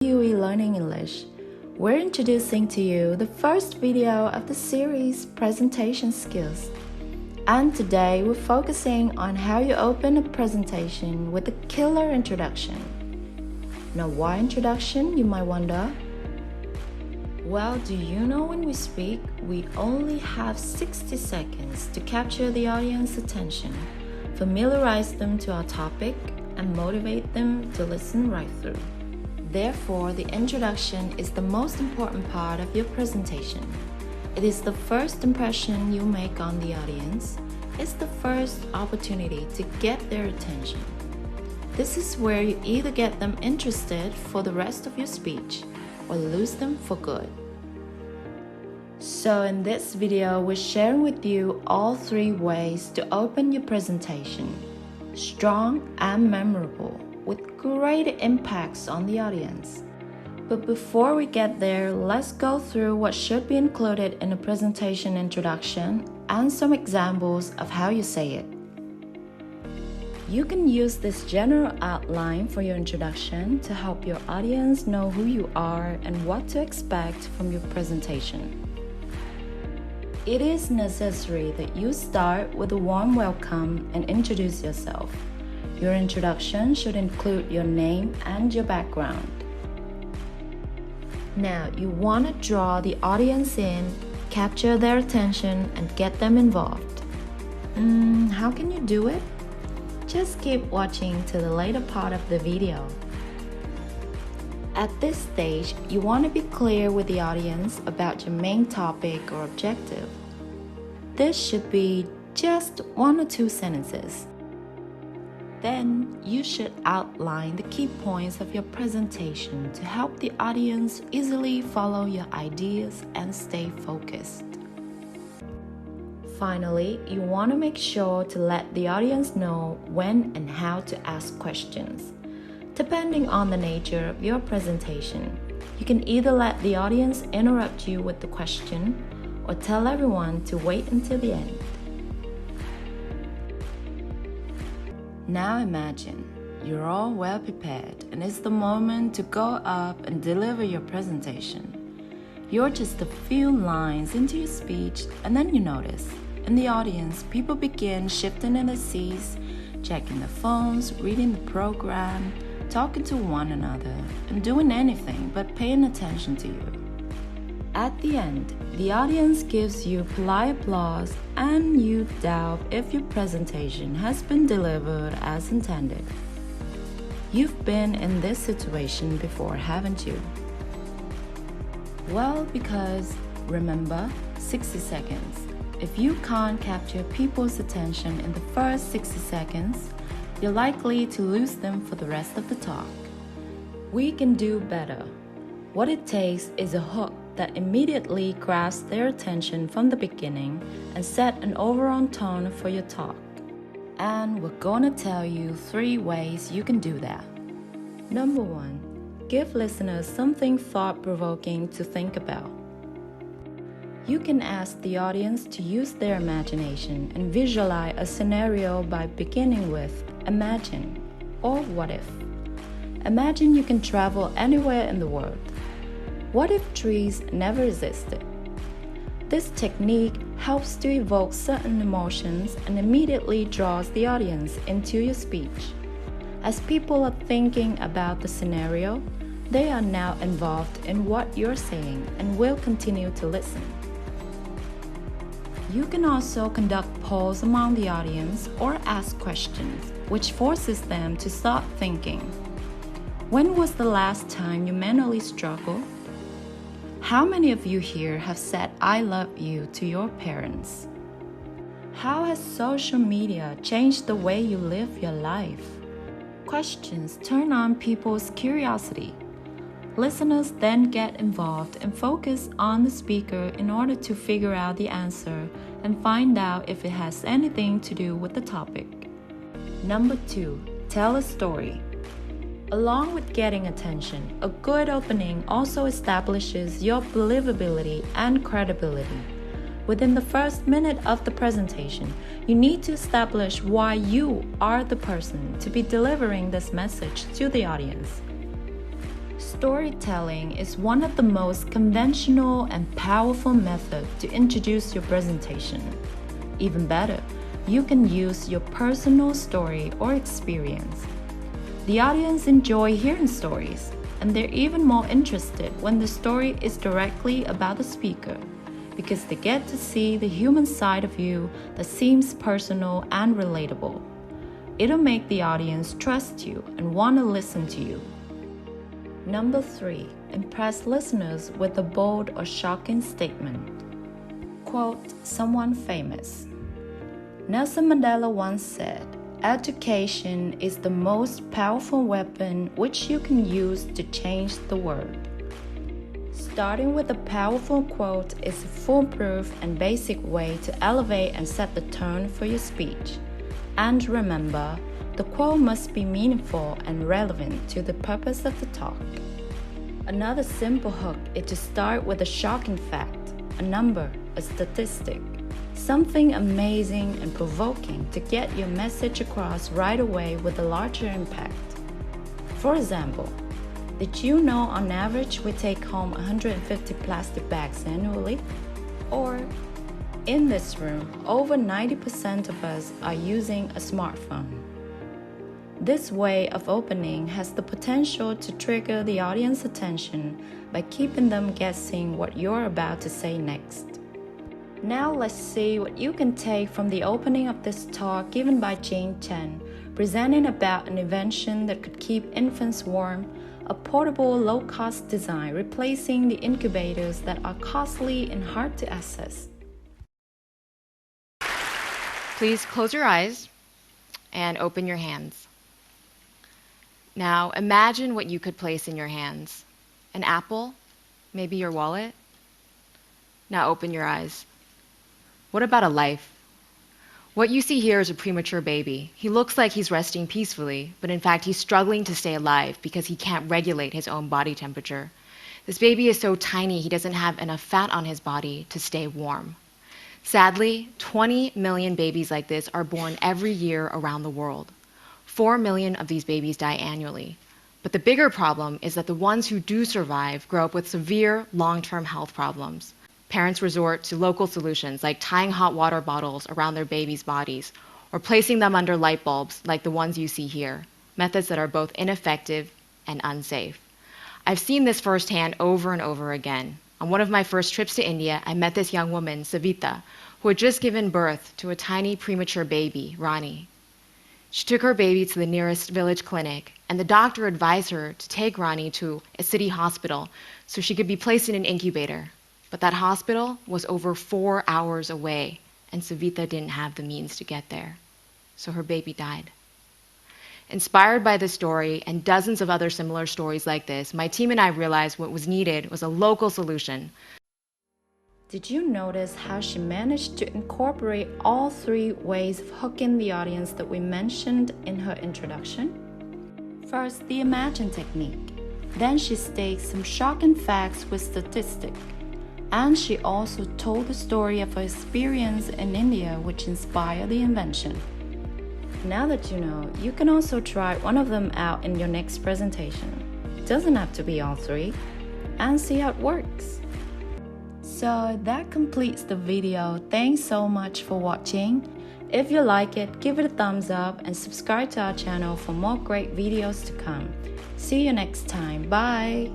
UE Learning English. We're introducing to you the first video of the series Presentation Skills. And today we're focusing on how you open a presentation with a killer introduction. Now, why introduction, you might wonder? Well, do you know when we speak, we only have 60 seconds to capture the audience's attention, familiarize them to our topic, and motivate them to listen right through. Therefore, the introduction is the most important part of your presentation. It is the first impression you make on the audience. It's the first opportunity to get their attention. This is where you either get them interested for the rest of your speech or lose them for good. So in this video, we're sharing with you all 3 ways to open your presentation, strong and memorable, with great impacts on the audience. But before we get there, let's go through what should be included in a presentation introduction and some examples of how you say it. You can use this general outline for your introduction to help your audience know who you are and what to expect from your presentation. It is necessary that you start with a warm welcome and introduce yourself. Your introduction should include your name and your background. Now, you want to draw the audience in, capture their attention, and get them involved. How can you do it? Just keep watching to the later part of the video. At this stage, you want to be clear with the audience about your main topic or objective. This should be just 1 or 2 sentences. Then you should outline the key points of your presentation to help the audience easily follow your ideas and stay focused. Finally, you want to make sure to let the audience know when and how to ask questions. Depending on the nature of your presentation, you can either let the audience interrupt you with the question or tell everyone to wait until the end. Now imagine you're all well prepared and it's the moment to go up and deliver your presentation. You're just a few lines into your speech and then you notice in the audience people begin shifting in their seats, checking their phones, reading the program, talking to one another, and doing anything but paying attention to you. At the end, the audience gives you polite applause and you doubt if your presentation has been delivered as intended. You've been in this situation before, haven't you? Well, because remember, 60 seconds. If you can't capture people's attention in the first 60 seconds, you're likely to lose them for the rest of the talk. We can do better. What it takes is a hook that immediately grabs their attention from the beginning and set an overall tone for your talk. And we're going to tell you 3 ways you can do that. Number 1, give listeners something thought-provoking to think about. You can ask the audience to use their imagination and visualize a scenario by beginning with imagine or what if. Imagine you can travel anywhere in the world. What if trees never existed? This technique helps to evoke certain emotions and immediately draws the audience into your speech. As people are thinking about the scenario, they are now involved in what you're saying and will continue to listen. You can also conduct polls among the audience or ask questions, which forces them to start thinking. When was the last time you mentally struggled? How many of you here have said I love you to your parents? How has social media changed the way you live your life? Questions turn on people's curiosity. Listeners then get involved and focus on the speaker in order to figure out the answer and find out if it has anything to do with the topic. Number 2, tell a story. Along with getting attention, a good opening also establishes your believability and credibility. Within the first minute of the presentation, you need to establish why you are the person to be delivering this message to the audience. Storytelling is one of the most conventional and powerful methods to introduce your presentation. Even better, you can use your personal story or experience. The audience enjoy hearing stories, and they're even more interested when the story is directly about the speaker, because they get to see the human side of you that seems personal and relatable. It'll make the audience trust you and want to listen to you. Number 3, impress listeners with a bold or shocking statement. Quote someone famous. Nelson Mandela once said, "Education is the most powerful weapon which you can use to change the world." Starting with a powerful quote is a foolproof and basic way to elevate and set the tone for your speech. And remember, the quote must be meaningful and relevant to the purpose of the talk. Another simple hook is to start with a shocking fact, a number, a statistic, something amazing and provoking to get your message across right away with a larger impact. For example, did you know on average we take home 150 plastic bags annually? Or, in this room, over 90% of us are using a smartphone. This way of opening has the potential to trigger the audience's attention by keeping them guessing what you're about to say next. Now let's see what you can take from the opening of this talk given by Jane Chen, presenting about an invention that could keep infants warm, a portable low-cost design replacing the incubators that are costly and hard to access. Please close your eyes and open your hands. Now imagine what you could place in your hands. An apple, maybe your wallet. Now open your eyes. What about a life? What you see here is a premature baby. He looks like he's resting peacefully, but in fact he's struggling to stay alive because he can't regulate his own body temperature. This baby is so tiny he doesn't have enough fat on his body to stay warm. Sadly, 20 million babies like this are born every year around the world. 4 million of these babies die annually. But the bigger problem is that the ones who do survive grow up with severe long-term health problems. Parents resort to local solutions like tying hot water bottles around their babies' bodies or placing them under light bulbs like the ones you see here, methods that are both ineffective and unsafe. I've seen this firsthand over and over again. On one of my first trips to India, I met this young woman, Savita, who had just given birth to a tiny premature baby, Rani. She took her baby to the nearest village clinic, and the doctor advised her to take Rani to a city hospital so she could be placed in an incubator. But that hospital was over 4 hours away, and Savita didn't have the means to get there. So her baby died. Inspired by this story and dozens of other similar stories like this, my team and I realized what was needed was a local solution. Did you notice how she managed to incorporate all 3 ways of hooking the audience that we mentioned in her introduction? First, the imagine technique. Then she staked some shocking facts with statistics. And she also told the story of her experience in India, which inspired the invention. Now that you know, you can also try one of them out in your next presentation. It doesn't have to be all 3, and see how it works. So that completes the video. Thanks so much for watching. If you like it, give it a thumbs up and subscribe to our channel for more great videos to come. See you next time. Bye!